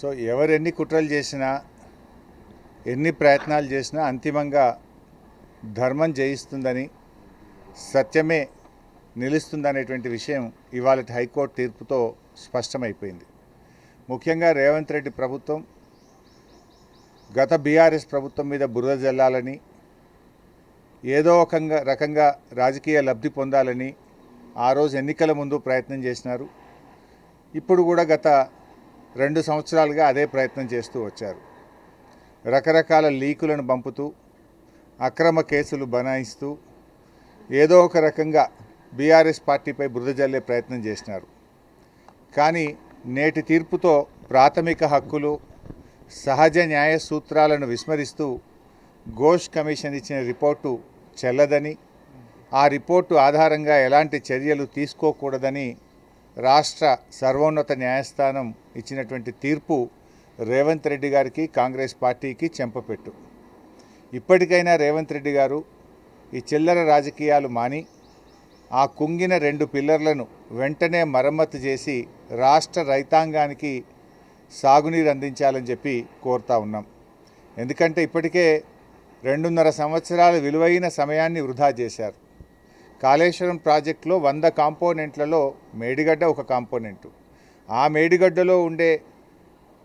So ఎవరెన్ని కుట్రలు చేసినా ఎన్ని ప్రయత్నాలు చేసినా అంతిమంగా ధర్మం జయిస్తుందని సత్యమే నిలుస్తుందనేటువంటి విషయం ఇవాళ హైకోర్టు తీర్పుతో స్పష్టమైపోయింది. ముఖ్యంగా రేవంత్ రెడ్డి ప్రభుత్వం గత బీఆర్ఎస్ ప్రభుత్వం మీద బురద జల్లాలని, ఏదో ఒక రకంగా రాజకీయ లబ్ధి పొందాలని ఆ రోజు ఎన్నికల ముందు ప్రయత్నం చేసినారు. ఇప్పుడు కూడా గత 2 సంవత్సరాలుగా అదే ప్రయత్నం చేస్తూ వచ్చారు. రకరకాల లీకులను పంపుతూ, అక్రమ కేసులు బనాయిస్తూ ఏదో ఒక రకంగా బీఆర్ఎస్ పార్టీపై బురద జల్లే ప్రయత్నం చేసినారు. కానీ నేటి తీర్పుతో ప్రాథమిక హక్కులు, సహజ న్యాయ సూత్రాలను విస్మరిస్తూ ఘోష్ కమిషన్ ఇచ్చిన రిపోర్టు చెల్లదని, ఆ రిపోర్టు ఆధారంగా ఎలాంటి చర్యలు తీసుకోకూడదని రాష్ట్ర సర్వోన్నత న్యాయస్థానం ఇచ్చినటువంటి తీర్పు రేవంత్ రెడ్డి గారికి, కాంగ్రెస్ పార్టీకి చెంపపెట్టు. ఇప్పటికైనా రేవంత్ రెడ్డి గారు ఈ చిల్లర రాజకీయాలు మాని ఆ కుంగిన 2 పిల్లర్లను వెంటనే మరమ్మతు చేసి రాష్ట్ర రైతాంగానికి సాగునీరు అందించాలని చెప్పి కోరుతా ఉన్నాం. ఎందుకంటే ఇప్పటికే 2.5 సంవత్సరాల విలువైన సమయాన్ని వృధా చేశారు. కాళేశ్వరం ప్రాజెక్టులో 100 కాంపోనెంట్లలో మేడిగడ్డ ఒక కాంపోనెంటు. ఆ మేడిగడ్డలో ఉండే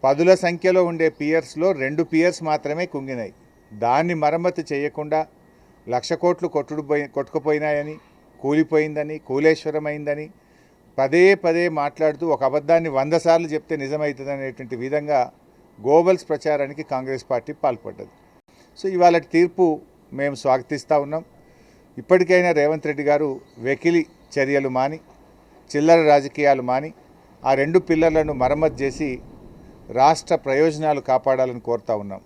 పదుల సంఖ్యలో ఉండే పియర్స్లో 2 పియర్స్ మాత్రమే కుంగినాయి. దాన్ని మరమ్మతు చేయకుండా 1,00,000 కోట్లు కొట్టుకుపోయినాయని, కూలిపోయిందని, కూలేశ్వరమైందని పదే పదే మాట్లాడుతూ ఒక అబద్ధాన్ని 100 సార్లు చెప్తే నిజమవుతుంది అనేటువంటి విధంగా గోబల్స్ ప్రచారానికి కాంగ్రెస్ పార్టీ పాల్పడ్డది. సో ఇవాళ తీర్పు మేము స్వాగతిస్తూ ఉన్నాం. ఇప్పటికైనా రేవంత్ రెడ్డి గారు వెకిలి చర్యలు మాని, చిల్లర రాజకీయాలు మాని ఆ 2 పిల్లర్లను మరమ్మతు చేసి రాష్ట్ర ప్రయోజనాలు కాపాడాలని కోరుతా ఉన్నాం.